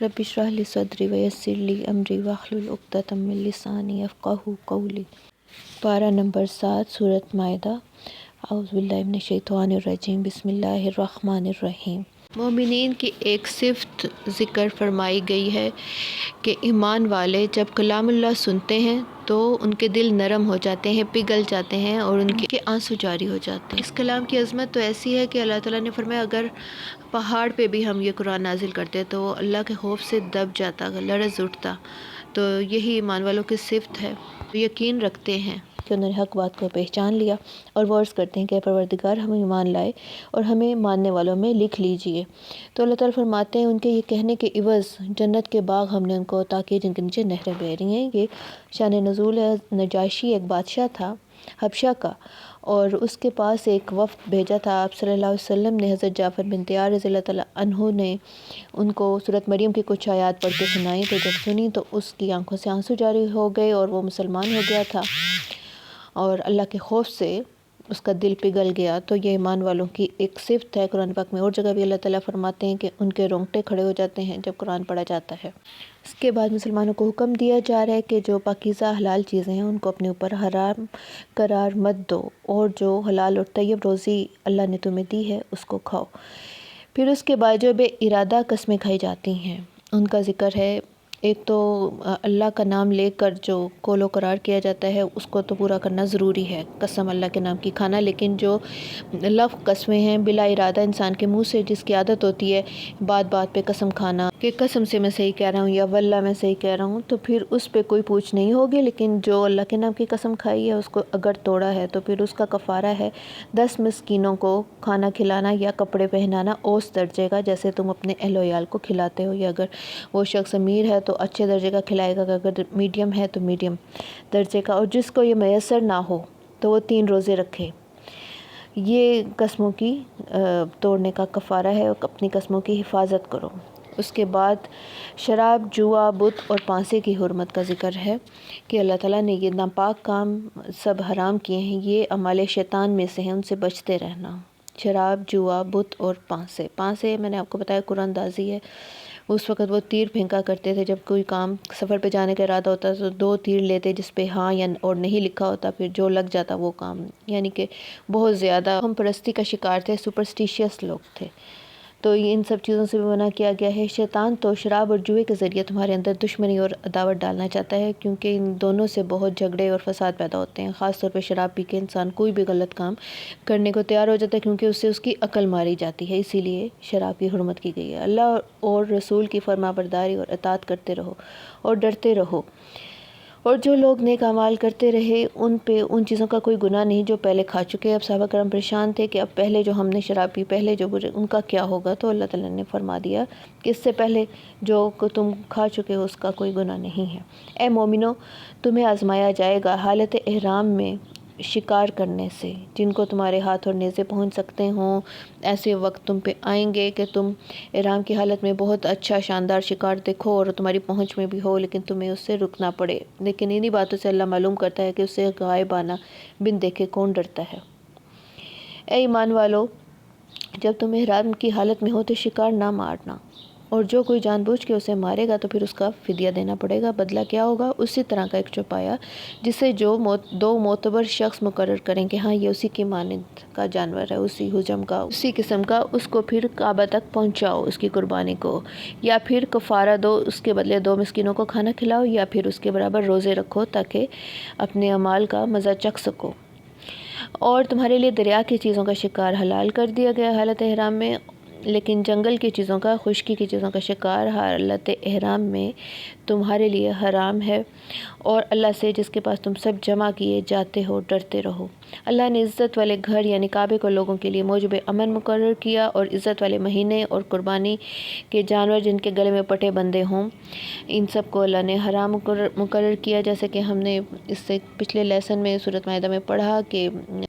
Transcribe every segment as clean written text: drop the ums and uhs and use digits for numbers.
رب اشرح لی صدری ویسر لی امری واحلل عقدۃ من لسانی یفقہوا قولی۔ پارہ نمبر 7 سورۃ مائدہ۔ اعوذ باللہ من الشیطان الرجیم، بسم اللہ الرحمن الرحیم۔ مومنین کی ایک صفت ذکر فرمائی گئی ہے کہ ایمان والے جب کلام اللہ سنتے ہیں تو ان کے دل نرم ہو جاتے ہیں، پگھل جاتے ہیں اور ان کے آنسو جاری ہو جاتے ہیں۔ اس کلام کی عظمت تو ایسی ہے کہ اللہ تعالیٰ نے فرمایا اگر پہاڑ پہ بھی ہم یہ قرآن نازل کرتے تو وہ اللہ کے خوف سے دب جاتا، لرز اٹھتا۔ تو یہی ایمان والوں کی صفت ہے، یقین رکھتے ہیں کہ انہوں نے حق بات کو پہچان لیا اور وہ عرض کرتے ہیں کہ پروردگار ہم ایمان لائے اور ہمیں ماننے والوں میں لکھ لیجئے۔ تو اللہ تعالیٰ فرماتے ہیں ان کے یہ کہنے کے عوض جنت کے باغ ہم نے ان کو عطا کیے جن کے نیچے نہریں بہہ رہی ہیں۔ یہ شان نزول ہے۔ نجاشی ایک بادشاہ تھا حبشہ کا، اور اس کے پاس ایک وفد بھیجا تھا۔ آپ صلی اللہ علیہ وسلم نے حضرت جعفر بن طیار رضی اللہ تعالیٰ عنہ نے ان کو سورۃ مریم کی کچھ آیات پڑھ کے سنائی، تو جب سنی تو اس کی آنکھوں سے آنسو جاری ہو گئے اور وہ مسلمان ہو گیا تھا اور اللہ کے خوف سے اس کا دل پگھل گیا۔ تو یہ ایمان والوں کی ایک صفت ہے۔ قرآن پاک میں اور جگہ بھی اللہ تعالیٰ فرماتے ہیں کہ ان کے رونگٹے کھڑے ہو جاتے ہیں جب قرآن پڑھا جاتا ہے۔ اس کے بعد مسلمانوں کو حکم دیا جا رہا ہے کہ جو پاکیزہ حلال چیزیں ہیں ان کو اپنے اوپر حرام قرار مت دو، اور جو حلال اور طیب روزی اللہ نے تمہیں دی ہے اس کو کھاؤ۔ پھر اس کے بعد جو بے ارادہ قسمیں کھائی جاتی ہیں ان کا ذکر ہے۔ ایک تو اللہ کا نام لے کر جو قول و قرار کیا جاتا ہے اس کو تو پورا کرنا ضروری ہے، قسم اللہ کے نام کی کھانا، لیکن جو لفظ قسمیں ہیں بلا ارادہ انسان کے منہ سے جس کی عادت ہوتی ہے بات بات پہ قسم کھانا کہ قسم سے میں صحیح کہہ رہا ہوں یا واللہ میں صحیح کہہ رہا ہوں، تو پھر اس پہ کوئی پوچھ نہیں ہوگی۔ لیکن جو اللہ کے نام کی قسم کھائی ہے اس کو اگر توڑا ہے تو پھر اس کا کفارہ ہے 10 مسکینوں کو کھانا کھلانا یا کپڑے پہنانا اوسط درجے کا، جیسے تم اپنے اہل و عیال کو کھلاتے ہو، یا اگر وہ شخص امیر ہے تو اچھے درجے کا کھلائے گا، اگر میڈیم ہے تو میڈیم درجے کا، اور جس کو یہ میسر نہ ہو تو وہ 3 روزے رکھے۔ یہ قسموں کی توڑنے کا کفارہ ہے، اور اپنی قسموں کی حفاظت کرو۔ اس کے بعد شراب، جوا، بت اور پانسے کی حرمت کا ذکر ہے کہ اللہ تعالیٰ نے یہ ناپاک کام سب حرام کیے ہیں، یہ اعمال شیطان میں سے ہیں، ان سے بچتے رہنا۔ شراب، جوا، بت اور پانسے میں نے آپ کو بتایا قرآن اندازی ہے۔ اس وقت وہ تیر پھینکا کرتے تھے، جب کوئی کام سفر پہ جانے کا ارادہ ہوتا تو 2 تیر لیتے جس پہ ہاں یا اور نہیں لکھا ہوتا، پھر جو لگ جاتا وہ کام، یعنی کہ بہت زیادہ ہم پرستی کا شکار تھے، سپرسٹیشیس لوگ تھے۔ تو ان سب چیزوں سے بھی منع کیا گیا ہے۔ شیطان تو شراب اور جوئے کے ذریعے تمہارے اندر دشمنی اور عداوت ڈالنا چاہتا ہے، کیونکہ ان دونوں سے بہت جھگڑے اور فساد پیدا ہوتے ہیں۔ خاص طور پہ شراب پی کے انسان کوئی بھی غلط کام کرنے کو تیار ہو جاتا ہے، کیونکہ اس سے اس کی عقل ماری جاتی ہے، اسی لیے شراب کی حرمت کی گئی ہے۔ اللہ اور رسول کی فرما برداری اور اطاعت کرتے رہو اور ڈرتے رہو، اور جو لوگ نیک اعمال کرتے رہے ان پہ ان چیزوں کا کوئی گناہ نہیں جو پہلے کھا چکے۔ اب صحابہ کرام پریشان تھے کہ اب پہلے جو ہم نے شراب پی، پہلے جو برے، ان کا کیا ہوگا؟ تو اللہ تعالیٰ نے فرما دیا کہ اس سے پہلے جو تم کھا چکے ہو اس کا کوئی گناہ نہیں ہے۔ اے مومنو، تمہیں آزمایا جائے گا حالت احرام میں شکار کرنے سے، جن کو تمہارے ہاتھ اور نیزے پہنچ سکتے ہوں۔ ایسے وقت تم پہ آئیں گے کہ تم احرام کی حالت میں بہت اچھا شاندار شکار دیکھو اور تمہاری پہنچ میں بھی ہو، لیکن تمہیں اس سے رکنا پڑے۔ لیکن انہی باتوں سے اللہ معلوم کرتا ہے کہ اس سے غائبانہ بن دیکھے کون ڈرتا ہے۔ اے ایمان والو، جب تم احرام کی حالت میں ہو تو شکار نہ مارنا، اور جو کوئی جان بوجھ کے اسے مارے گا تو پھر اس کا فدیہ دینا پڑے گا۔ بدلہ کیا ہوگا؟ اسی طرح کا ایک چوپایا جسے جو 2 معتبر شخص مقرر کریں کہ ہاں یہ اسی کی مانند کا جانور ہے، اسی حجم کا، اسی قسم کا، اس کو پھر کعبہ تک پہنچاؤ اس کی قربانی کو، یا پھر کفارہ دو، اس کے بدلے 2 مسکینوں کو کھانا کھلاؤ، یا پھر اس کے برابر روزے رکھو تاکہ اپنے اعمال کا مزہ چکھ سکو۔ اور تمہارے لیے دریا کی چیزوں کا شکار حلال کر دیا گیا حالت احرام میں، لیکن جنگل کی چیزوں کا، خشکی کی چیزوں کا شکار حالت احرام میں تمہارے لیے حرام ہے۔ اور اللہ سے جس کے پاس تم سب جمع کیے جاتے ہو ڈرتے رہو۔ اللہ نے عزت والے گھر یعنی کعبے کو لوگوں کے لیے موجب امن مقرر کیا، اور عزت والے مہینے اور قربانی کے جانور جن کے گلے میں پٹے بندھے ہوں ان سب کو اللہ نے حرام مقرر کیا، جیسے کہ ہم نے اس سے پچھلے لیسن میں سورۃ مائدہ میں پڑھا کہ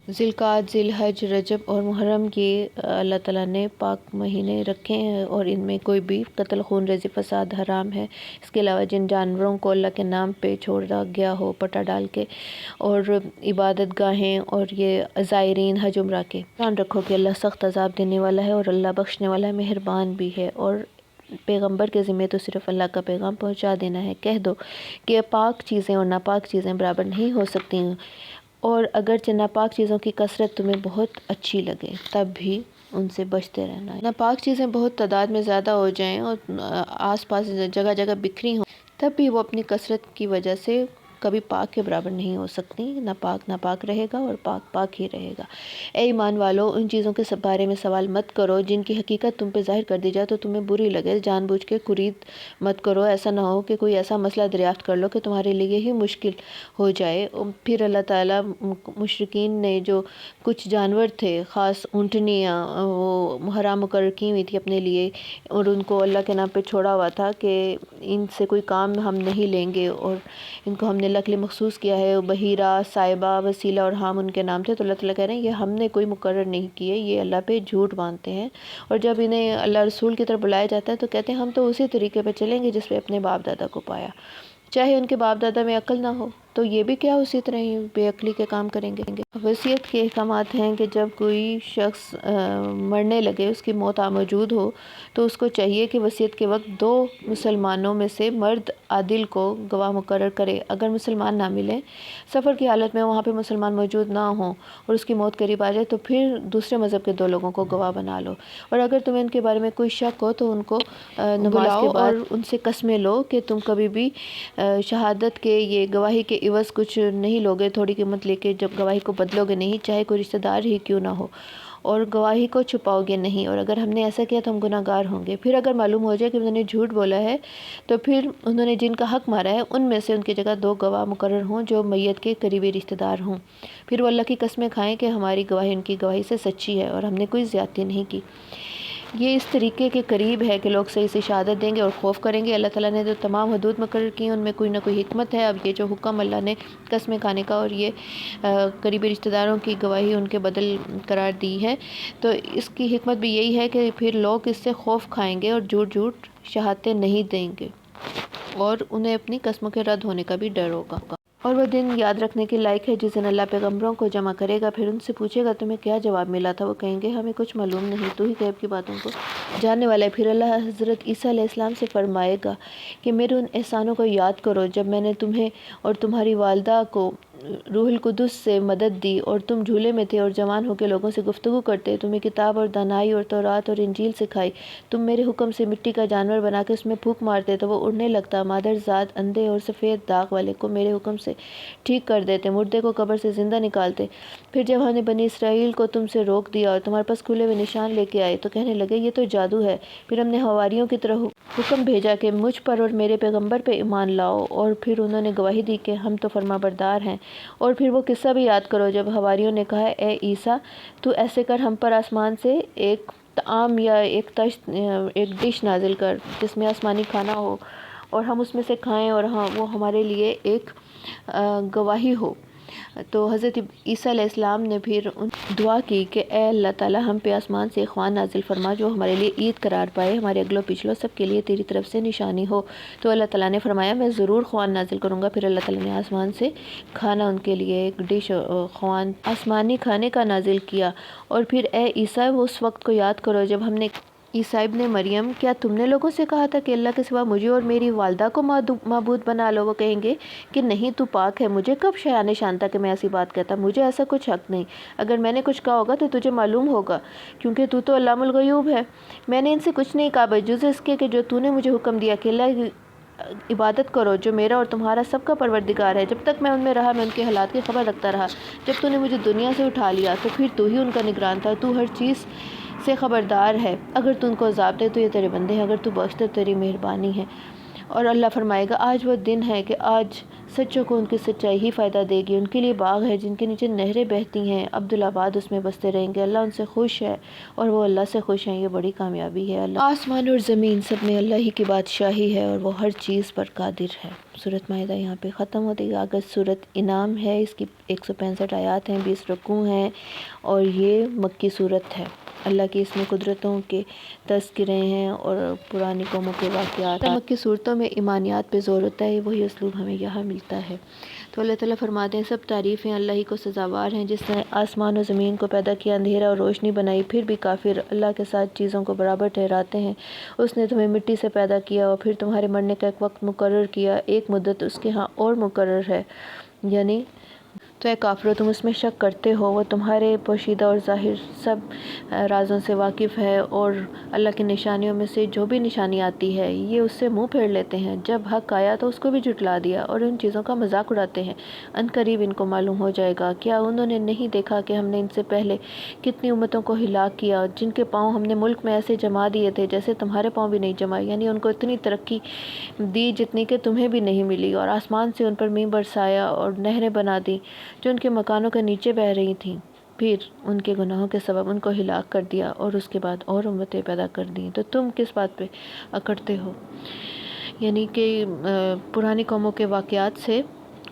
ذی القعدہ، ذی الحج، رجب اور محرم یہ اللہ تعالیٰ نے پاک مہینے رکھے ہیں، اور ان میں کوئی بھی قتل، خون ریزی، فساد حرام ہے۔ اس کے علاوہ جن جانوروں کو اللہ کے نام پہ چھوڑا گیا ہو پٹا ڈال کے، اور عبادت گاہیں اور یہ زائرین حج عمرہ کے، دھیان رکھو کہ اللہ سخت عذاب دینے والا ہے اور اللہ بخشنے والا ہے، مہربان بھی ہے اور پیغمبر کے ذمہ تو صرف اللہ کا پیغام پہنچا دینا ہے۔ کہہ دو کہ پاک چیزیں اور ناپاک چیزیں برابر نہیں ہو سکتی، اور اگرچہ ناپاک چیزوں کی کثرت تمہیں بہت اچھی لگے تب بھی ان سے بچتے رہنا ہے۔ ناپاک چیزیں بہت تعداد میں زیادہ ہو جائیں اور آس پاس جگہ جگہ بکھری ہوں تب بھی وہ اپنی کثرت کی وجہ سے کبھی پاک کے برابر نہیں ہو سکتی۔ ناپاک ناپاک رہے گا اور پاک پاک ہی رہے گا۔ اے ایمان والو، ان چیزوں کے بارے میں سوال مت کرو جن کی حقیقت تم پہ ظاہر کر دی جائے تو تمہیں بری لگے۔ جان بوجھ کے خرید مت کرو، ایسا نہ ہو کہ کوئی ایسا مسئلہ دریافت کر لو کہ تمہارے لیے ہی مشکل ہو جائے۔ پھر اللہ تعالیٰ مشرکین نے جو کچھ جانور تھے، خاص اونٹنیاں، وہ حرام مقرر کی ہوئی تھی اپنے لیے، اور ان کو اللہ کے نام پہ چھوڑا ہوا تھا کہ ان سے کوئی کام ہم نہیں لیں گے، اور ان کو ہم نے اللہ کے لیے مخصوص کیا ہے۔ بحیرہ، صائبہ، وسیلہ اور حام ان کے نام تھے، تو اللہ تعالیٰ کہہ رہے ہیں یہ ہم نے کوئی مقرر نہیں کیے، یہ اللہ پہ جھوٹ باندھتے ہیں۔ اور جب انہیں اللہ رسول کی طرف بلایا جاتا ہے تو کہتے ہیں ہم تو اسی طریقے پہ چلیں گے جس پہ اپنے باپ دادا کو پایا، چاہے ان کے باپ دادا میں عقل نہ ہو تو یہ بھی کیا اسی طرح ہی بے عقلی کے کام کریں گے۔ وصیت کے احکامات ہیں کہ جب کوئی شخص مرنے لگے، اس کی موت موجود ہو، تو اس کو چاہیے کہ وصیت کے وقت 2 مسلمانوں میں سے مرد عادل کو گواہ مقرر کرے۔ اگر مسلمان نہ ملیں، سفر کی حالت میں وہاں پہ مسلمان موجود نہ ہوں اور اس کی موت قریب آ جائے، تو پھر دوسرے مذہب کے 2 لوگوں کو گواہ بنا لو۔ اور اگر تمہیں ان کے بارے میں کوئی شک ہو تو ان کو نماز کے بعد ان سے قسمیں لو کہ تم کبھی بھی شہادت کے یہ گواہی کے عوض کچھ نہیں لوگے، تھوڑی قیمت لے کے جب گواہی کو بدلو گے نہیں، چاہے کوئی رشتہ دار ہی کیوں نہ ہو، اور گواہی کو چھپاؤ گے نہیں، اور اگر ہم نے ایسا کیا تو ہم گناہ گار ہوں گے۔ پھر اگر معلوم ہو جائے کہ انہوں نے جھوٹ بولا ہے تو پھر انہوں نے جن کا حق مارا ہے ان میں سے ان کی جگہ 2 گواہ مقرر ہوں جو میت کے قریبی رشتہ دار ہوں۔ پھر وہ اللہ کی قسمیں کھائیں کہ ہماری گواہی ان کی گواہی سے سچی ہے اور ہم نے کوئی زیادتی نہیں کی۔ یہ اس طریقے کے قریب ہے کہ لوگ صحیح سے شہادت دیں گے اور خوف کریں گے۔ اللہ تعالیٰ نے جو تمام حدود مقرر کی ہیں ان میں کوئی نہ کوئی حکمت ہے۔ اب یہ جو حکم اللہ نے قسمیں کھانے کا اور یہ قریبی رشتہ داروں کی گواہی ان کے بدل قرار دی ہے، تو اس کی حکمت بھی یہی ہے کہ پھر لوگ اس سے خوف کھائیں گے اور جھوٹ شہادتیں نہیں دیں گے، اور انہیں اپنی قسموں کے رد ہونے کا بھی ڈر ہوگا۔ اور وہ دن یاد رکھنے کے لائق ہے جس دن اللہ پیغمبروں کو جمع کرے گا، پھر ان سے پوچھے گا تمہیں کیا جواب ملا تھا؟ وہ کہیں گے ہمیں کچھ معلوم نہیں، تو ہی غیب کی باتوں کو جاننے والا ہے۔ پھر اللہ حضرت عیسیٰ علیہ السلام سے فرمائے گا کہ میرے ان احسانوں کو یاد کرو جب میں نے تمہیں اور تمہاری والدہ کو روح القدس سے مدد دی، اور تم جھولے میں تھے اور جوان ہو کے لوگوں سے گفتگو کرتے، تمہیں کتاب اور دانائی اور تورات اور انجیل سکھائی، تم میرے حکم سے مٹی کا جانور بنا کے اس میں پھونک مارتے تو وہ اڑنے لگتا، مادر ذات اندھے اور سفید داغ والے کو میرے حکم سے ٹھیک کر دیتے، مردے کو قبر سے زندہ نکالتے۔ پھر جب ہم نے بنی اسرائیل کو تم سے روک دیا اور تمہارے پاس کھلے ہوئے نشان لے کے آئے تو کہنے لگے یہ تو جادو ہے۔ پھر ہم نے حواریوں کی طرح حکم بھیجا کہ مجھ پر اور میرے پیغمبر پہ ایمان لاؤ، اور پھر انہوں نے گواہی دی کہ ہم تو فرما بردار ہیں۔ اور پھر وہ قصہ بھی یاد کرو جب حواریوں نے کہا اے عیسیٰ، تو ایسے کر ہم پر آسمان سے ایک طعام یا ایک ڈش نازل کر جس میں آسمانی کھانا ہو، اور ہم اس میں سے کھائیں اور وہ ہمارے لیے ایک گواہی ہو۔ تو حضرت عیسیٰ علیہ السلام نے پھر دعا کی کہ اے اللہ تعالیٰ ہم پہ آسمان سے ایک خوان نازل فرما جو ہمارے لیے عید قرار پائے، ہمارے اگلوں پچھلوں سب کے لیے تیری طرف سے نشانی ہو۔ تو اللہ تعالیٰ نے فرمایا میں ضرور خوان نازل کروں گا۔ پھر اللہ تعالیٰ نے آسمان سے کھانا ان کے لیے ایک ڈش خوان آسمانی کھانے کا نازل کیا۔ اور پھر اے عیسیٰ وہ اس وقت کو یاد کرو جب ہم نے عیسیٰ ابن مریم کیا تم نے لوگوں سے کہا تھا کہ اللہ کے سوا مجھے اور میری والدہ کو معبود بنا لو؟ وہ کہیں گے کہ نہیں تو پاک ہے، مجھے کب شایان شان تھا کہ میں ایسی بات کہتا، مجھے ایسا کچھ حق نہیں، اگر میں نے کچھ کہا ہوگا تو تجھے معلوم ہوگا کیونکہ تو علام الغیوب ہے۔ میں نے ان سے کچھ نہیں کہا بجز اس کے کہ جو تو نے مجھے حکم دیا کہ اللہ عبادت کرو جو میرا اور تمہارا سب کا پروردگار ہے۔ جب تک میں ان میں رہا میں ان کے حالات کی خبر رکھتا رہا، جب تو نے مجھے دنیا سے اٹھا لیا تو پھر تو ہی ان کا نگران تھا، تو ہر چیز سے خبردار ہے، اگر تو ان کو عذاب دے تو یہ تیرے بندے ہیں، اگر تو بخش دے تو تیری مہربانی ہے۔ اور اللہ فرمائے گا آج وہ دن ہے کہ آج سچوں کو ان کی سچائی ہی فائدہ دے گی، ان کے لیے باغ ہے جن کے نیچے نہریں بہتی ہیں، عبدالآباد اس میں بستے رہیں گے، اللہ ان سے خوش ہے اور وہ اللہ سے خوش ہیں، یہ بڑی کامیابی ہے۔ اللہ آسمان اور زمین سب میں اللہ ہی کی بادشاہی ہے اور وہ ہر چیز پر قادر ہے۔ سورۃ مائدہ یہاں پہ ختم ہوتی ہے۔ آگے سورۃ انعام ہے، اس کی 165 آیات ہیں، 20 رکوع ہیں اور یہ مکی سورت ہے۔ اللہ کی اس میں قدرتوں کے تذکرے ہیں اور پرانی قوموں کے واقعات. مکی صورتوں میں ایمانیات پہ زور ہوتا ہے، وہی اسلوب ہمیں یہاں ملتا ہے. تو اللہ تعالیٰ فرماتے ہیں سب تعریفیں اللہ ہی کو سزاوار ہیں، جس نے آسمان و زمین کو پیدا کیا، اندھیرا اور روشنی بنائی. پھر بھی کافر اللہ کے ساتھ چیزوں کو برابر ٹھہراتے ہیں. اس نے تمہیں مٹی سے پیدا کیا اور پھر تمہارے مرنے کا ایک وقت مقرر کیا، ایک مدت اس کے ہاں اور مقرر ہے. یعنی تو اے کافرو، تم اس میں شک کرتے ہو، وہ تمہارے پوشیدہ اور ظاہر سب رازوں سے واقف ہے، اور اللہ کی نشانیوں میں سے جو بھی نشانی آتی ہے یہ اس سے منہ پھیر لیتے ہیں. جب حق آیا تو اس کو بھی جھٹلا دیا اور ان چیزوں کا مذاق اڑاتے ہیں. عنقریب ان کو معلوم ہو جائے گا. کیا انہوں نے نہیں دیکھا کہ ہم نے ان سے پہلے کتنی امتوں کو ہلاک کیا، جن کے پاؤں ہم نے ملک میں ایسے جما دیے تھے جیسے تمہارے پاؤں بھی نہیں جمائے. یعنی ان کو اتنی ترقی دی جتنی کہ تمہیں بھی نہیں ملی، اور آسمان سے ان پر مینہ برسایا اور نہریں بنا دی جو ان کے مکانوں کے نیچے بہہ رہی تھیں. پھر ان کے گناہوں کے سبب ان کو ہلاک کر دیا اور اس کے بعد اور امتیں پیدا کر دیں. تو تم کس بات پہ اکڑتے ہو؟ یعنی کہ پرانی قوموں کے واقعات سے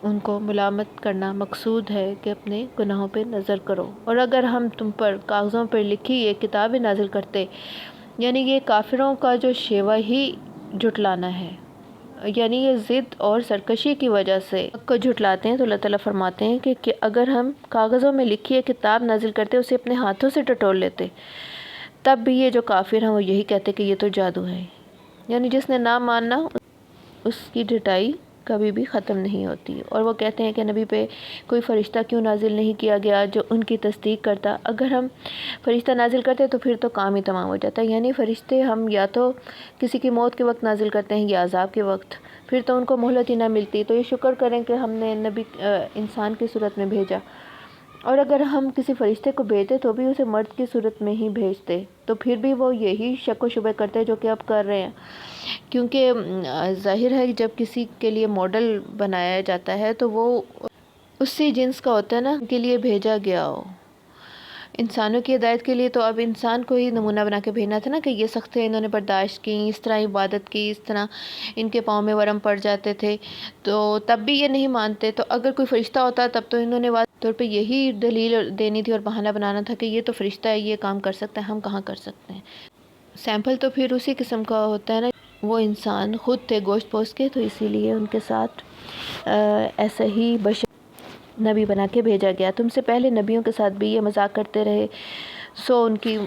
ان کو ملامت کرنا مقصود ہے کہ اپنے گناہوں پہ نظر کرو. اور اگر ہم تم پر کاغذوں پر لکھی یہ کتابیں نازل کرتے، یعنی یہ کافروں کا جو شیوہ ہی جھٹلانا ہے، یعنی یہ ضد اور سرکشی کی وجہ سے حق کو جھٹلاتے ہیں. تو اللہ تعالیٰ فرماتے ہیں کہ اگر ہم کاغذوں میں لکھی یہ کتاب نازل کرتے، اسے اپنے ہاتھوں سے ٹٹول لیتے، تب بھی یہ جو کافر ہیں وہ یہی کہتے کہ یہ تو جادو ہے. یعنی جس نے نہ ماننا اس کی ڈھٹائی کبھی بھی ختم نہیں ہوتی. اور وہ کہتے ہیں کہ نبی پہ کوئی فرشتہ کیوں نازل نہیں کیا گیا جو ان کی تصدیق کرتا. اگر ہم فرشتہ نازل کرتے تو پھر تو کام ہی تمام ہو جاتا. یعنی فرشتے ہم یا تو کسی کی موت کے وقت نازل کرتے ہیں یا عذاب کے وقت، پھر تو ان کو مہلت ہی نہ ملتی. تو یہ شکر کریں کہ ہم نے نبی انسان کی صورت میں بھیجا. اور اگر ہم کسی فرشتے کو بھیجتے تو بھی اسے مرد کی صورت میں ہی بھیجتے، تو پھر بھی وہ یہی شک و شبہ کرتے جو کہ اب کر رہے ہیں. کیونکہ ظاہر ہے جب کسی کے لیے ماڈل بنایا جاتا ہے تو وہ اسی جنس کا ہوتا ہے نا، کے لیے بھیجا گیا ہو انسانوں کی ہدایت کے لیے. تو اب انسان کو ہی نمونہ بنا کے بھیجنا تھا نا کہ یہ سختیں انہوں نے برداشت کی، اس طرح عبادت کی، اس طرح ان کے پاؤں میں ورم پڑ جاتے تھے، تو تب بھی یہ نہیں مانتے. تو اگر کوئی فرشتہ ہوتا تب تو انہوں نے واضح طور پہ یہی دلیل دینی تھی اور بہانہ بنانا تھا کہ یہ تو فرشتہ ہے، یہ کام کر سکتا ہے، ہم کہاں کر سکتے ہیں. سیمپل تو پھر اسی قسم کا ہوتا ہے نا، وہ انسان خود تھے گوشت پوش کے، تو اسی لیے ان کے ساتھ ایسا ہی بشر نبی بنا کے بھیجا گیا. تم سے پہلے نبیوں کے ساتھ بھی یہ مذاق کرتے رہے، سو ان کی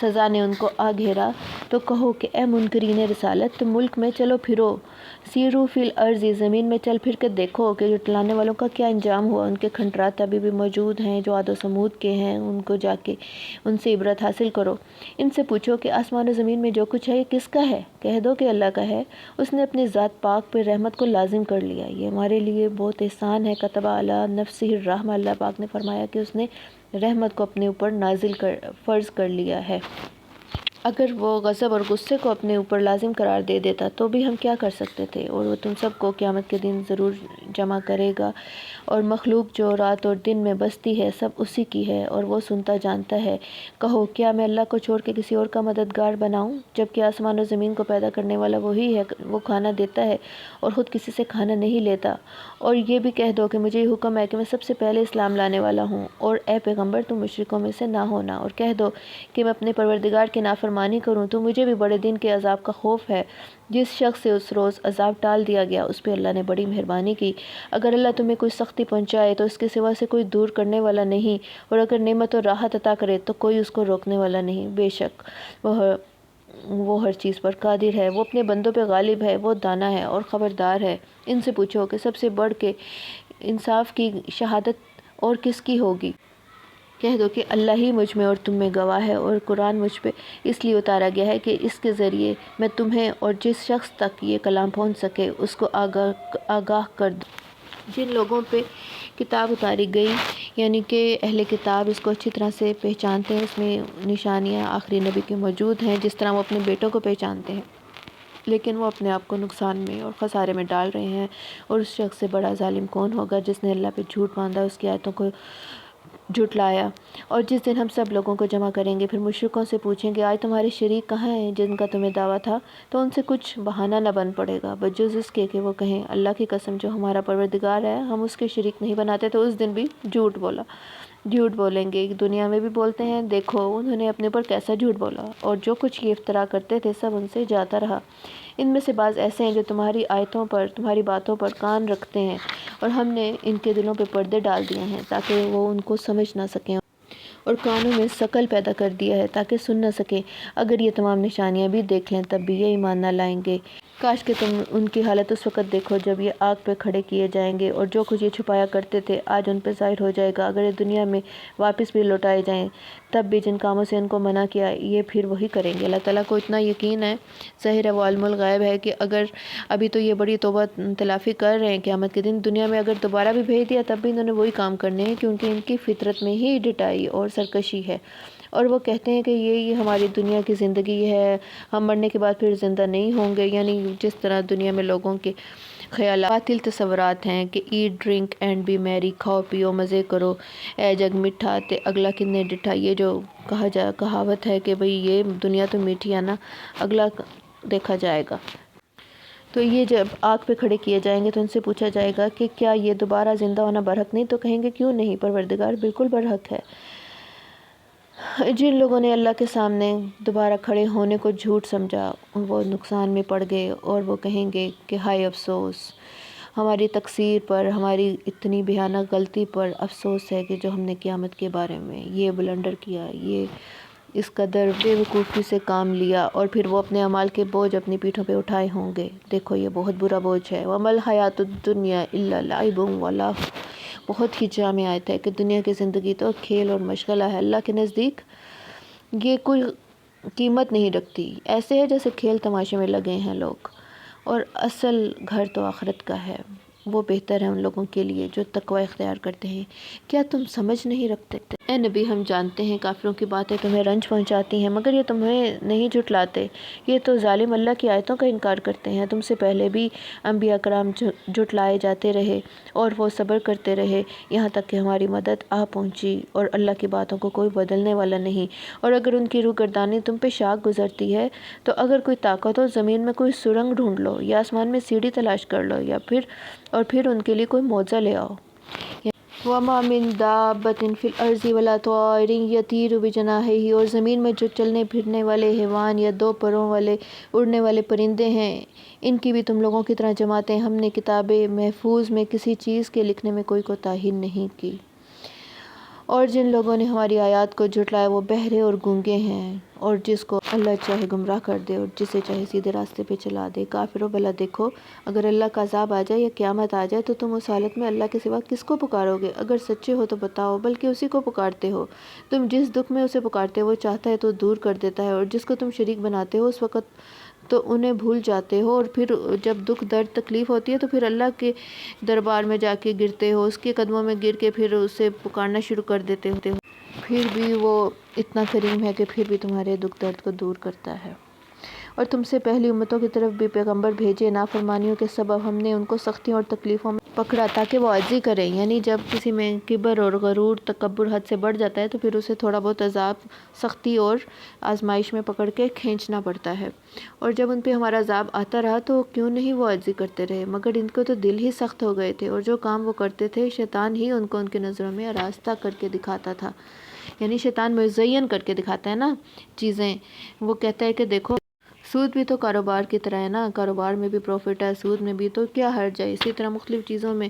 سزا نے ان کو آ گھیرا. تو کہو کہ اے منکرین رسالت، تم ملک میں چلو پھرو، سیرو فی الارض، زمین میں چل پھر کے دیکھو کہ جھٹلانے والوں کا کیا انجام ہوا. ان کے کھنڈرات ابھی بھی موجود ہیں جو عاد و سمود کے ہیں، ان کو جا کے ان سے عبرت حاصل کرو. ان سے پوچھو کہ آسمان و زمین میں جو کچھ ہے یہ کس کا ہے؟ کہہ دو کہ اللہ کا ہے. اس نے اپنی ذات پاک پہ رحمت کو لازم کر لیا، یہ ہمارے لیے بہت احسان ہے. کتب علی نفسہ الرحمہ، اللہ پاک نے فرمایا کہ اس نے رحمت کو اپنے اوپر فرض کر لیا ہے. اگر وہ غضب اور غصے کو اپنے اوپر لازم قرار دے دیتا تو بھی ہم کیا کر سکتے تھے. اور وہ تم سب کو قیامت کے دن ضرور جمع کرے گا، اور مخلوق جو رات اور دن میں بستی ہے سب اسی کی ہے، اور وہ سنتا جانتا ہے. کہو کیا میں اللہ کو چھوڑ کے کسی اور کا مددگار بناؤں، جبکہ آسمان و زمین کو پیدا کرنے والا وہی ہے. وہ کھانا دیتا ہے اور خود کسی سے کھانا نہیں لیتا. اور یہ بھی کہہ دو کہ مجھے یہ حکم ہے کہ میں سب سے پہلے اسلام لانے والا ہوں، اور اے پیغمبر تم مشرکوں میں سے نہ ہونا. اور کہہ دو کہ میں اپنے پروردگار کی نافرمانی کروں تو مجھے بھی بڑے دن کے عذاب کا خوف ہے. جس شخص سے اس روز عذاب ٹال دیا گیا اس پہ اللہ نے بڑی مہربانی کی. اگر اللہ تمہیں کوئی سختی پہنچائے تو اس کے سوا سے کوئی دور کرنے والا نہیں، اور اگر نعمت اور راحت عطا کرے تو کوئی اس کو روکنے والا نہیں. بے شک وہ ہر چیز پر قادر ہے، وہ اپنے بندوں پہ غالب ہے، وہ دانا ہے اور خبردار ہے. ان سے پوچھو کہ سب سے بڑھ کے انصاف کی شہادت اور کس کی ہوگی. کہہ دو کہ اللہ ہی مجھ میں اور تم میں گواہ ہے، اور قرآن مجھ پہ اس لیے اتارا گیا ہے کہ اس کے ذریعے میں تمہیں اور جس شخص تک یہ کلام پہنچ سکے اس کو آگاہ کر دوں. جن لوگوں پہ کتاب اتاری گئی، یعنی کہ اہل کتاب اس کو اچھی طرح سے پہچانتے ہیں، اس میں نشانیاں آخری نبی کی موجود ہیں جس طرح وہ اپنے بیٹوں کو پہچانتے ہیں، لیکن وہ اپنے آپ کو نقصان میں اور خسارے میں ڈال رہے ہیں. اور اس شخص سے بڑا ظالم کون ہوگا جس نے اللہ پہ جھوٹ باندھا، اس کی آیتوں کو جھٹلایا. اور جس دن ہم سب لوگوں کو جمع کریں گے پھر مشرکوں سے پوچھیں گے آج تمہارے شریک کہاں ہیں جن کا تمہیں دعویٰ تھا. تو ان سے کچھ بہانہ نہ بن پڑے گا بجز اس کے کہ وہ کہیں اللہ کی قسم جو ہمارا پروردگار ہے ہم اس کے شریک نہیں بناتے. تو اس دن بھی جھوٹ بولا. جھوٹ بولیں گے، دنیا میں بھی بولتے ہیں، دیکھو انہوں نے اپنے اوپر کیسا جھوٹ بولا، اور جو کچھ یہ افطرا کرتے تھے سب ان سے جاتا رہا۔ ان میں سے بعض ایسے ہیں جو تمہاری آیتوں پر، تمہاری باتوں پر کان رکھتے ہیں، اور ہم نے ان کے دلوں پہ پردے ڈال دیے ہیں تاکہ وہ ان کو سمجھ نہ سکیں، اور کانوں میں ثقل پیدا کر دیا ہے تاکہ سن نہ سکیں۔ اگر یہ تمام نشانیاں بھی دیکھ لیں تب بھی یہ ایمان نہ لائیں گے۔ کاش کہ تم ان کی حالت اس وقت دیکھو جب یہ آگ پہ کھڑے کیے جائیں گے، اور جو کچھ یہ چھپایا کرتے تھے آج ان پہ ظاہر ہو جائے گا۔ اگر یہ دنیا میں واپس بھی لوٹائے جائیں تب بھی جن کاموں سے ان کو منع کیا یہ پھر وہی کریں گے۔ اللہ تعالیٰ کو اتنا یقین ہے، ظاہر ہے وہ علم الغیب ہے، کہ اگر ابھی تو یہ بڑی توبہ تلافی کر رہے ہیں قیامت کے دن، دنیا میں اگر دوبارہ بھی بھیج دیا تب بھی انہوں نے وہی کام کرنے ہیں، کیونکہ ان کی فطرت میں ہی ڈٹائی اور سرکشی ہے۔ اور وہ کہتے ہیں کہ یہ ہماری دنیا کی زندگی ہے، ہم مرنے کے بعد پھر زندہ نہیں ہوں گے، یعنی جس طرح دنیا میں لوگوں کے خیالات باطل تصورات ہیں کہ ایٹ ڈرنک اینڈ بی میری، کھاؤ پیو مزے کرو، اے جگ میٹھا تے اگلا کنے ڈٹھا، یہ جو کہاوت ہے کہ بھئی یہ دنیا تو میٹھی ہے نا، اگلا دیکھا جائے گا۔ تو یہ جب آگ پہ کھڑے کیے جائیں گے تو ان سے پوچھا جائے گا کہ کیا یہ دوبارہ زندہ ہونا برحق نہیں؟ تو کہیں گے کیوں نہیں، پروردگار بالکل برحق ہے۔ جن لوگوں نے اللہ کے سامنے دوبارہ کھڑے ہونے کو جھوٹ سمجھا وہ نقصان میں پڑ گئے، اور وہ کہیں گے کہ ہائے افسوس، ہماری تقصیر پر، ہماری اتنی بھیانک غلطی پر افسوس ہے کہ جو ہم نے قیامت کے بارے میں یہ بلنڈر کیا، یہ اس قدر بے وقوفی سے کام لیا، اور پھر وہ اپنے اعمال کے بوجھ اپنی پیٹھوں پہ اٹھائے ہوں گے۔ دیکھو یہ بہت برا بوجھ ہے۔ وَمَا الْحَيَاةُ الدُّنْيَا إِلَّا لَعِبٌ وَلَهْوٌ، بہت ہی جامع آیت ہے کہ دنیا کی زندگی تو کھیل اور مشغلہ ہے، اللہ کے نزدیک یہ کوئی قیمت نہیں رکھتی، ایسے ہے جیسے کھیل تماشے میں لگے ہیں لوگ، اور اصل گھر تو آخرت کا ہے، وہ بہتر ہے ان لوگوں کے لیے جو تقوی اختیار کرتے ہیں۔ کیا تم سمجھ نہیں رکھتے؟ اے نبی ہم جانتے ہیں کافروں کی باتیں تمہیں رنج پہنچاتی ہیں، مگر یہ تمہیں نہیں جھٹلاتے، یہ تو ظالم اللہ کی آیتوں کا انکار کرتے ہیں۔ تم سے پہلے بھی انبیاء کرام جھٹلائے جاتے رہے اور وہ صبر کرتے رہے یہاں تک کہ ہماری مدد آ پہنچی، اور اللہ کی باتوں کو کوئی بدلنے والا نہیں۔ اور اگر ان کی روگردانی تم پہ شاق گزرتی ہے تو اگر کوئی طاقت ہو زمین میں کوئی سرنگ ڈھونڈ لو، یا آسمان میں سیڑھی تلاش کر لو، یا پھر ان کے لیے کوئی معجزہ لے آؤ۔ وَمَا مِن دَابَّةٍ فِي الْأَرْضِ وَلَا طَائِرٍ يَطِيرُ بِجَنَاحَيْهِ، اور زمین میں جو چلنے پھرنے والے حیوان یا دو پروں والے اڑنے والے پرندے ہیں ان کی بھی تم لوگوں کی طرح جماعتیں ہم نے کتاب محفوظ میں کسی چیز کے لکھنے میں کوئی کوتاہی نہیں کی۔ اور جن لوگوں نے ہماری آیات کو جھٹلایا وہ بہرے اور گونگے ہیں، اور جس کو اللہ چاہے گمراہ کر دے اور جسے چاہے سیدھے راستے پہ چلا دے۔ کافرو بھلا دیکھو، اگر اللہ کا عذاب آ جائے یا قیامت آ جائے تو تم اس حالت میں اللہ کے سوا کس کو پکارو گے؟ اگر سچے ہو تو بتاؤ، بلکہ اسی کو پکارتے ہو۔ تم جس دکھ میں اسے پکارتے ہو وہ چاہتا ہے تو دور کر دیتا ہے، اور جس کو تم شریک بناتے ہو اس وقت تو انہیں بھول جاتے ہو، اور پھر جب دکھ درد تکلیف ہوتی ہے تو پھر اللہ کے دربار میں جا کے گرتے ہو، اس کے قدموں میں گر کے پھر اسے پکارنا شروع کر دیتے ہو، پھر بھی وہ اتنا کریم ہے کہ پھر بھی تمہارے دکھ درد کو دور کرتا ہے۔ اور تم سے پہلی امتوں کی طرف بھی پیغمبر بھیجے، نافرمانیوں کے سبب ہم نے ان کو سختیوں اور تکلیفوں میں پکڑا تاکہ وہ عاجزی کریں، یعنی جب کسی میں کبر اور غرور تکبر حد سے بڑھ جاتا ہے تو پھر اسے تھوڑا بہت عذاب، سختی اور آزمائش میں پکڑ کے کھینچنا پڑتا ہے۔ اور جب ان پہ ہمارا عذاب آتا رہا تو کیوں نہیں وہ عاجزی کرتے رہے، مگر ان کو تو دل ہی سخت ہو گئے تھے، اور جو کام وہ کرتے تھے شیطان ہی ان کی نظروں میں آراستہ کر کے دکھاتا تھا، یعنی شیطان مزین کر کے دکھاتا ہے نا چیزیں، وہ کہتا ہے کہ دیکھو سود بھی تو کاروبار کی طرح ہے نا، کاروبار میں بھی پروفٹ ہے، سود میں بھی، تو کیا حرج ہے؟ اسی طرح مختلف چیزوں میں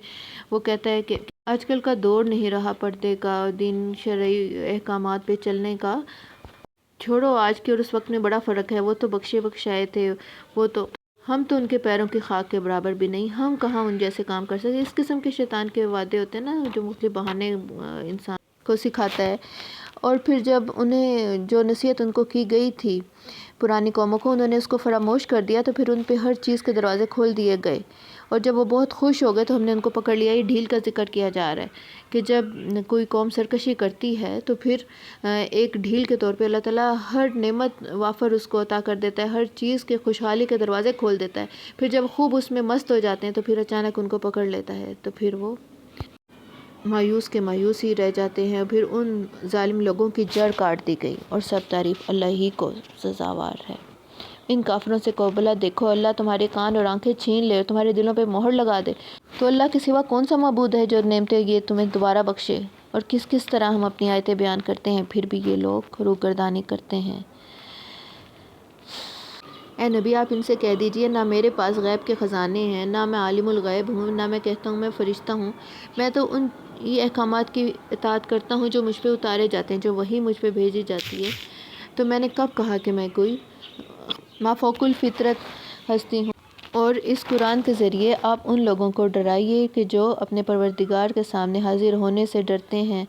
وہ کہتا ہے کہ آج کل کا دور نہیں رہا پردے کا، دین شرعی احکامات پہ چلنے کا، چھوڑو آج کے اور اس وقت میں بڑا فرق ہے، وہ تو بخشے بخشائے تھے، وہ تو ہم تو ان کے پیروں کی خاک کے برابر بھی نہیں، ہم کہاں ان جیسے کام کر سکتے۔ اس قسم کے شیطان کے وعدے ہوتے ہیں نا جو مختلف بہانے انسان کو سکھاتا ہے۔ اور پھر جب انہیں جو نصیحت ان کو کی گئی تھی پرانی قوموں کو انہوں نے اس کو فراموش کر دیا تو پھر ان پہ ہر چیز کے دروازے کھول دیے گئے، اور جب وہ بہت خوش ہو گئے تو ہم نے ان کو پکڑ لیا۔ یہ ڈھیل کا ذکر کیا جا رہا ہے کہ جب کوئی قوم سرکشی کرتی ہے تو پھر ایک ڈھیل کے طور پہ اللہ تعالیٰ ہر نعمت وافر اس کو عطا کر دیتا ہے، ہر چیز کے خوشحالی کے دروازے کھول دیتا ہے، پھر جب خوب اس میں مست ہو جاتے ہیں تو پھر اچانک ان کو پکڑ لیتا ہے، تو پھر وہ مایوس کے مایوس ہی رہ جاتے ہیں، پھر ان ظالم لوگوں کی جڑ کاٹ دی گئی، اور سب تعریف اللہ ہی کو سزاوار ہے۔ ان کافروں سے کہو بھلا دیکھو، اللہ تمہارے کان اور آنکھیں چھین لے اور تمہارے دلوں پہ مہر لگا دے تو اللہ کے سوا کون سا معبود ہے جو نعمتیں یہ تمہیں دوبارہ بخشے؟ اور کس کس طرح ہم اپنی آیتیں بیان کرتے ہیں، پھر بھی یہ لوگ روگردانی کرتے ہیں۔ اے نبی، آپ ان سے کہہ دیجئے، نہ میرے پاس غیب کے خزانے ہیں، نہ میں عالم الغیب ہوں، نہ میں کہتا ہوں میں فرشتہ ہوں۔ میں تو ان احکامات کی اطاعت کرتا ہوں جو مجھ پہ اتارے جاتے ہیں، جو وحی مجھ پہ بھیجی جاتی ہے۔ تو میں نے کب کہا کہ میں کوئی مافوق الفطرت ہستی ہوں؟ اور اس قرآن کے ذریعے آپ ان لوگوں کو ڈرائیے کہ جو اپنے پروردگار کے سامنے حاضر ہونے سے ڈرتے ہیں،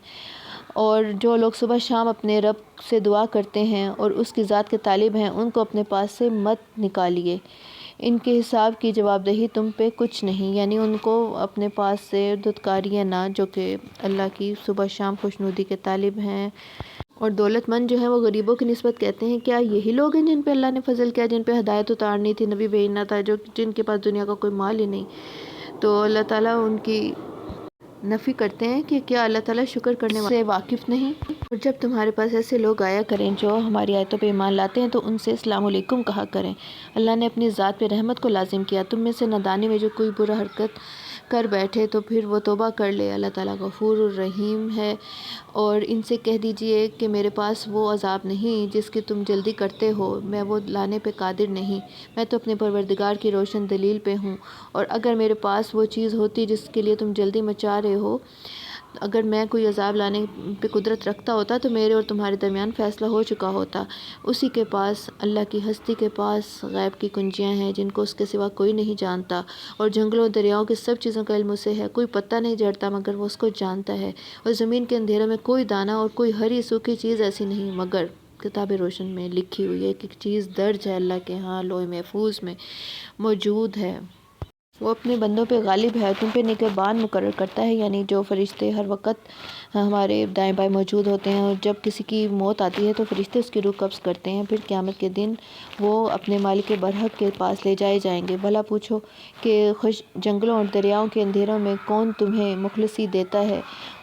اور جو لوگ صبح شام اپنے رب سے دعا کرتے ہیں اور اس کی ذات کے طالب ہیں، ان کو اپنے پاس سے مت نکالیے۔ ان کے حساب کی جواب دہی تم پہ کچھ نہیں، یعنی ان کو اپنے پاس سے دھتکاریے نہ، جو کہ اللہ کی صبح شام خوشنودی کے طالب ہیں۔ اور دولت مند جو ہیں وہ غریبوں کی نسبت کہتے ہیں کیا یہی لوگ ہیں جن پہ اللہ نے فضل کیا، جن پہ ہدایت اتارنی تھی، نبی بھیجنا تھا، جن کے پاس دنیا کا کوئی مال ہی نہیں؟ تو اللہ تعالیٰ ان کی نفی کرتے ہیں کہ کیا اللہ تعالیٰ شکر کرنے والے سے واقف نہیں؟ اور جب تمہارے پاس ایسے لوگ آیا کریں جو ہماری آیتوں پہ ایمان لاتے ہیں تو ان سے السلام علیکم کہا کریں۔ اللہ نے اپنی ذات پہ رحمت کو لازم کیا۔ تم میں سے نادانی میں جو کوئی برا حرکت کر بیٹھے تو پھر وہ توبہ کر لے، اللہ تعالیٰ غفور الرحیم ہے۔ اور ان سے کہہ دیجئے کہ میرے پاس وہ عذاب نہیں جس کی تم جلدی کرتے ہو، میں وہ لانے پہ قادر نہیں، میں تو اپنے پروردگار کی روشن دلیل پہ ہوں۔ اور اگر میرے پاس وہ چیز ہوتی جس کے لیے تم جلدی مچا رہے ہو، اگر میں کوئی عذاب لانے پہ قدرت رکھتا ہوتا تو میرے اور تمہارے درمیان فیصلہ ہو چکا ہوتا۔ اسی کے پاس، اللہ کی ہستی کے پاس غیب کی کنجیاں ہیں جن کو اس کے سوا کوئی نہیں جانتا، اور جنگلوں دریاؤں کی سب چیزوں کا علم اسے ہے۔ کوئی پتہ نہیں جھڑتا مگر وہ اس کو جانتا ہے، اور زمین کے اندھیروں میں کوئی دانہ اور کوئی ہری سوکھی چیز ایسی نہیں مگر کتاب روشن میں لکھی ہوئی ہے۔ ایک ایک چیز درج ہے اللہ کے ہاں لوح محفوظ میں موجود ہے۔ وہ اپنے بندوں پہ غالب ہے، تم پہ نگہبان مقرر کرتا ہے، یعنی جو فرشتے ہر وقت ہمارے دائیں بائیں موجود ہوتے ہیں، اور جب کسی کی موت آتی ہے تو فرشتے اس کی روح قبض کرتے ہیں، پھر قیامت کے دن وہ اپنے مالک برحق کے پاس لے جائے جائیں گے۔ بھلا پوچھو کہ جنگلوں اور دریاؤں کے اندھیروں میں کون تمہیں مخلصی دیتا ہے،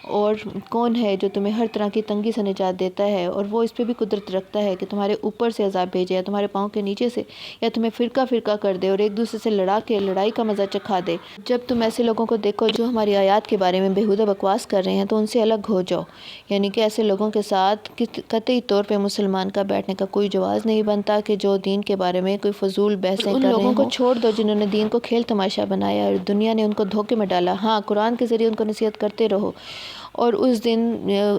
اور کون ہے جو تمہیں ہر طرح کی تنگی سے نجات دیتا ہے، اور وہ اس پہ بھی قدرت رکھتا ہے کہ تمہارے اوپر سے عذاب بھیجے یا تمہارے پاؤں کے نیچے سے، یا تمہیں فرقہ فرقہ کر دے اور ایک دوسرے سے لڑا کے لڑائی کا مزہ چکھا دے۔ جب تم ایسے لوگوں کو دیکھو جو ہماری آیات کے بارے میں بیہودہ بکواس کر رہے ہیں تو ان سے الگ ہو جاؤ، یعنی کہ ایسے لوگوں کے ساتھ قطعی طور پہ مسلمان کا بیٹھنے کا کوئی جواز نہیں بنتا کہ جو دین کے بارے میں کوئی فضول بحثیں کر رہے ہوں۔ ان لوگوں کو چھوڑ دو جنہوں نے دین کو کھیل تماشا بنایا اور دنیا نے ان کو دھوکے میں ڈالا۔ ہاں، قرآن کے ذریعے ان کو نصیحت کرتے رہو، اور اس دن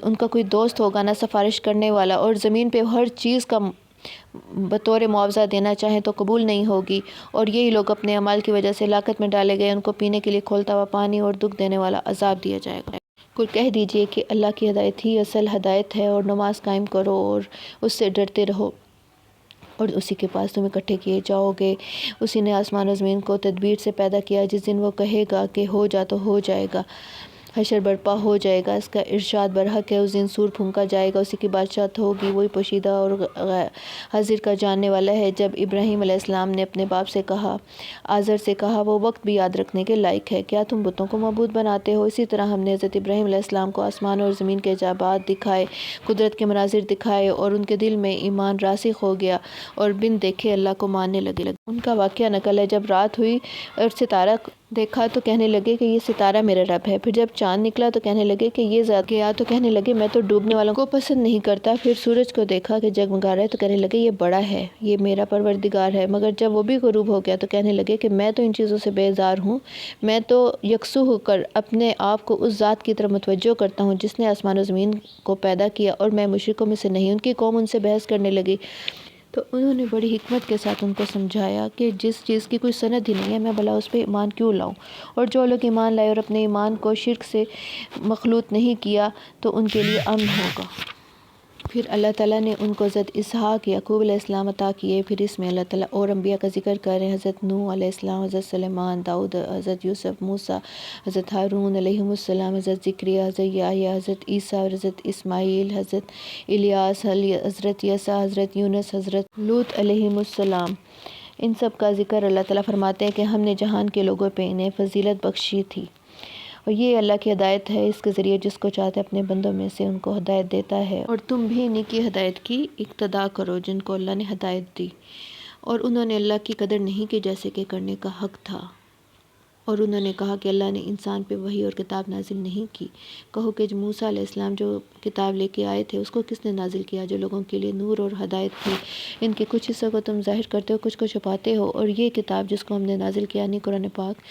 ان کا کوئی دوست ہوگا نہ سفارش کرنے والا، اور زمین پہ ہر چیز کا بطور معاوضہ دینا چاہیں تو قبول نہیں ہوگی، اور یہی لوگ اپنے اعمال کی وجہ سے ہلاکت میں ڈالے گئے، ان کو پینے کے لیے کھولتا ہوا پانی اور دکھ دینے والا عذاب دیا جائے گا۔ کوئی کہہ دیجئے کہ اللہ کی ہدایت ہی اصل ہدایت ہے، اور نماز قائم کرو اور اس سے ڈرتے رہو، اور اسی کے پاس تم اکٹھے کیے جاؤ گے۔ اسی نے آسمان و زمین کو تدبیر سے پیدا کیا، جس دن وہ کہے گا کہ ہو جا تو ہو جائے گا، حشر برپا ہو جائے گا، اس کا ارشاد برحق ہے۔ اس دن سور پھونکا جائے گا، اسی کی بادشاہت ہوگی، وہی پوشیدہ اور حاضر کا جاننے والا ہے۔ جب ابراہیم علیہ السلام نے اپنے باپ سے کہا، آزر سے کہا، وہ وقت بھی یاد رکھنے کے لائق ہے، کیا تم بتوں کو معبود بناتے ہو؟ اسی طرح ہم نے حضرت ابراہیم علیہ السلام کو آسمان اور زمین کے عجائبات دکھائے، قدرت کے مناظر دکھائے، اور ان کے دل میں ایمان راسخ ہو گیا اور بن دیکھے اللہ کو ماننے لگے۔ ان کا واقعہ نقل ہے، جب رات ہوئی اور ستارہ دیکھا تو کہنے لگے کہ یہ ستارہ میرا رب ہے، پھر جب چاند نکلا تو کہنے لگے کہ یہ ذات گیا، تو کہنے لگے میں تو ڈوبنے والوں کو پسند نہیں کرتا، پھر سورج کو دیکھا کہ جگمگا رہا ہے تو کہنے لگے یہ بڑا ہے، یہ میرا پروردگار ہے، مگر جب وہ بھی غروب ہو گیا تو کہنے لگے کہ میں تو ان چیزوں سے بیزار ہوں، میں تو یکسو ہو کر اپنے آپ کو اس ذات کی طرف متوجہ کرتا ہوں جس نے آسمان و زمین کو پیدا کیا، اور میں مشرکوں میں سے نہیں۔ ان کی قوم ان سے بحث کرنے لگی تو انہوں نے بڑی حکمت کے ساتھ ان کو سمجھایا کہ جس چیز کی کوئی سند ہی نہیں ہے میں بھلا اس پہ ایمان کیوں لاؤں، اور جو لوگ ایمان لائے اور اپنے ایمان کو شرک سے مخلوط نہیں کیا تو ان کے لیے امن ہوگا۔ پھر اللہ تعالیٰ نے ان کو حضرت اسحاق، یعقوب علیہ السلام عطا کیے۔ پھر اس میں اللہ تعالیٰ اور انبیاء کا ذکر کر رہے ہیں، حضرت نوح علیہ السلام، حضرت سلیمان، داؤد، حضرت یوسف، موسیٰ، حضرت ہارون علیہ السلام، حضرت زکریا، حضرت یحییٰ، حضرت عیسیٰ، حضرت اسماعیل، حضرت الیاس، حضرت یسوع، حضرت یونس، حضرت لوط علیہ السلام۔ ان سب کا ذکر اللہ تعالیٰ فرماتے ہیں کہ ہم نے جہان کے لوگوں پہ انہیں فضیلت بخشی تھی، اور یہ اللہ کی ہدایت ہے، اس کے ذریعے جس کو چاہتے اپنے بندوں میں سے ان کو ہدایت دیتا ہے۔ اور تم بھی انہی کی ہدایت کی اقتداء کرو جن کو اللہ نے ہدایت دی، اور انہوں نے اللہ کی قدر نہیں کی جیسے کہ کرنے کا حق تھا، اور انہوں نے کہا کہ اللہ نے انسان پہ وحی اور کتاب نازل نہیں کی۔ کہو کہ موسیٰ علیہ السلام جو کتاب لے کے آئے تھے اس کو کس نے نازل کیا؟ جو لوگوں کے لیے نور اور ہدایت تھی۔ ان کے کچھ حصوں کو تم ظاہر کرتے ہو، کچھ کو چھپاتے ہو، اور یہ کتاب جس کو ہم نے نازل کیا یعنی قرآن پاک،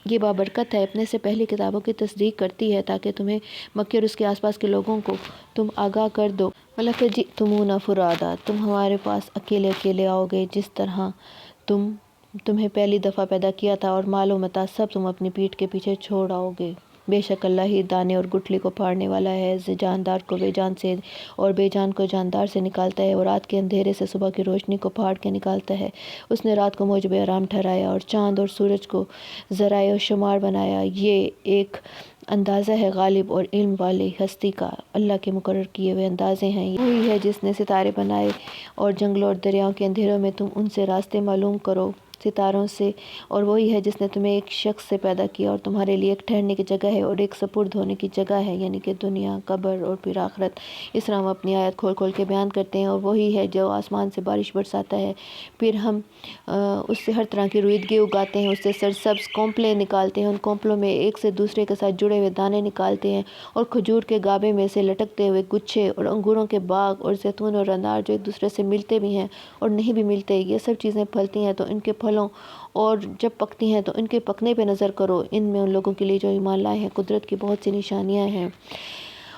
یہ بابرکت ہے، اپنے سے پہلی کتابوں کی تصدیق کرتی ہے تاکہ تمہیں مکے اور اس کے آس پاس کے لوگوں کو تم آگاہ کر دو۔ وَلَقَدْ جِئْتُمُونَا فُرَادَىٰ، تم ہمارے پاس اکیلے اکیلے آؤ گے جس طرح تمہیں پہلی دفعہ پیدا کیا تھا، اور مال و متاع سب تم اپنی پیٹھ کے پیچھے چھوڑ آؤ گے۔ بے شک اللہ ہی دانے اور گٹھلی کو پھاڑنے والا ہے، جاندار کو بے جان سے اور بے جان کو جاندار سے نکالتا ہے، اور رات کے اندھیرے سے صبح کی روشنی کو پھاڑ کے نکالتا ہے۔ اس نے رات کو موجب آرام ٹھہرایا اور چاند اور سورج کو ذرائع و شمار بنایا۔ یہ ایک اندازہ ہے غالب اور علم والی ہستی کا، اللہ کے مقرر کیے ہوئے اندازے ہیں۔ وہی ہے جس نے ستارے بنائے اور جنگلوں اور دریاؤں کے اندھیروں میں تم ان سے راستے معلوم کرو ستاروں سے، اور وہی ہے جس نے تمہیں ایک شخص سے پیدا کیا اور تمہارے لیے ایک ٹھہرنے کی جگہ ہے اور ایک سپرد ہونے کی جگہ ہے، یعنی کہ دنیا، قبر اور پھر آخرت۔ اس طرح ہم اپنی آیات کھول کھول کے بیان کرتے ہیں، اور وہی ہے جو آسمان سے بارش برساتا ہے، پھر ہم اس سے ہر طرح کی رویدگی اگاتے ہیں، اس سے سرسبز کونپلیں نکالتے ہیں، ان کونپلوں میں ایک سے دوسرے کے ساتھ جڑے ہوئے دانے نکالتے ہیں، اور کھجور کے گابے میں سے لٹکتے ہوئے گچھے، اور انگوروں کے باغ اور زیتون اور انار جو ایک دوسرے سے ملتے بھی ہیں اور نہیں بھی ملتے۔ یہ سب چیزیں پھلتی ہیں تو ان کے پھلوں، اور جب پکتی ہیں تو ان کے پکنے پہ نظر کرو، ان میں ان لوگوں کے لیے جو ایمان لائے ہیں قدرت کی بہت سی نشانیاں ہیں۔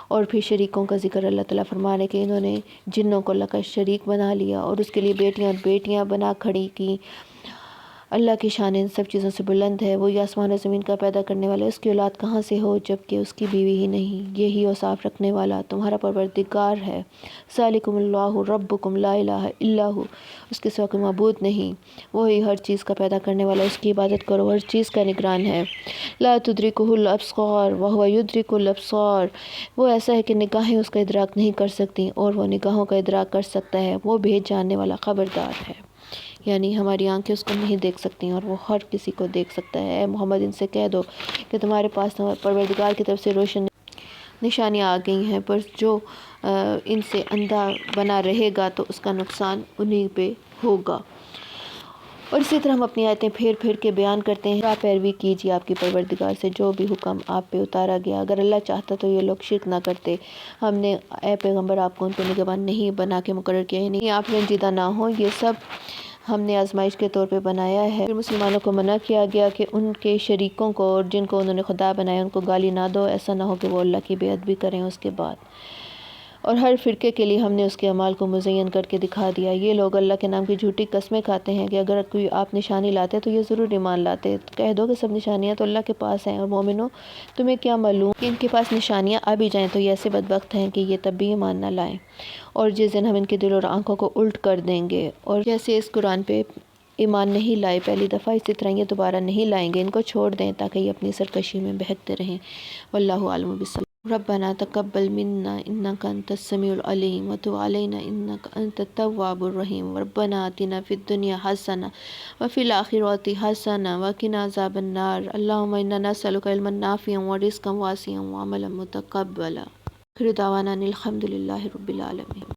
اور پھر شریکوں کا ذکر اللہ تعالیٰ فرما رہے کہ انہوں نے جنوں کو اللہ کا شریک بنا لیا اور اس کے لیے بیٹیاں اور بیٹیاں بنا کھڑی کی۔ اللہ کی شان ان سب چیزوں سے بلند ہے، وہی آسمان و زمین کا پیدا کرنے والا، اس کی اولاد کہاں سے ہو جبکہ اس کی بیوی ہی نہیں، یہی اوصاف رکھنے والا تمہارا پروردگار ہے۔ ذالکم اللہ ربکم لا الہ الا ہو، اس کے سوا کوئی معبود نہیں، وہی ہر چیز کا پیدا کرنے والا، اس کی عبادت کرو، ہر چیز کا نگران ہے۔ لا تدرکہ الابصار وہو یدرک الابصار، وہ ایسا ہے کہ نگاہیں اس کا ادراک نہیں کر سکتی اور وہ نگاہوں کا ادراک کر سکتا ہے، وہ بھید جاننے والا خبردار ہے۔ یعنی ہماری آنکھیں اس کو نہیں دیکھ سکتی اور وہ ہر کسی کو دیکھ سکتا ہے۔ اے محمد ان سے کہہ دو کہ تمہارے پاس پروردگار کی طرف سے روشن نشانیاں آ گئی ہیں، پر جو ان سے اندھا بنا رہے گا تو اس کا نقصان انہی پہ ہوگا۔ اور اسی طرح ہم اپنی آیتیں پھیر پھیر کے بیان کرتے ہیں۔ آپ پیروی کیجیے آپ کی پروردگار سے جو بھی حکم آپ پہ اتارا گیا، اگر اللہ چاہتا تو یہ لوگ شرک نہ کرتے۔ ہم نے اے پیغمبر آپ کو ان پہ نگہبان نہیں بنا کے مقرر کیا ہے، نہیں آپ رنجیدہ نہ ہوں، یہ سب ہم نے آزمائش کے طور پہ بنایا ہے۔ پھر مسلمانوں کو منع کیا گیا کہ ان کے شریکوں کو اور جن کو انہوں نے خدا بنایا ان کو گالی نہ دو، ایسا نہ ہو کہ وہ اللہ کی بے ادبی کریں اس کے بعد۔ اور ہر فرقے کے لیے ہم نے اس کے اعمال کو مزین کر کے دکھا دیا۔ یہ لوگ اللہ کے نام کی جھوٹی قسمیں کھاتے ہیں کہ اگر کوئی آپ نشانی لاتے تو یہ ضرور ایمان لاتے۔ کہہ دو کہ سب نشانیاں تو اللہ کے پاس ہیں، اور مومنوں تمہیں کیا معلوم کہ ان کے پاس نشانیاں آ بھی جائیں تو یہ ایسے بدبخت ہیں کہ یہ تب بھی ایمان نہ لائیں، اور جس دن ہم ان کے دل اور آنکھوں کو الٹ کر دیں گے، اور جیسے اس قرآن پہ ایمان نہیں لائے پہلی دفعہ، اسی طرح یہ دوبارہ نہیں لائیں گے، ان کو چھوڑ دیں تاکہ یہ اپنی سرکشی میں بہکتے رہیں۔ واللہ عالم بالصواب۔ ربنا تقبل منا انک انت السمیع العلیم وتب علینا انک انت التواب الرحیم، ربنا آتنا فی الدنیا حسنہ وفی الآخرۃ حسنہ وقنا عذاب النار، اللہم انا نسألک علما نافعا ورزقا واسعا وعملا متقبلا۔ آخر دعوانا ان الحمد للہ رب العالمین۔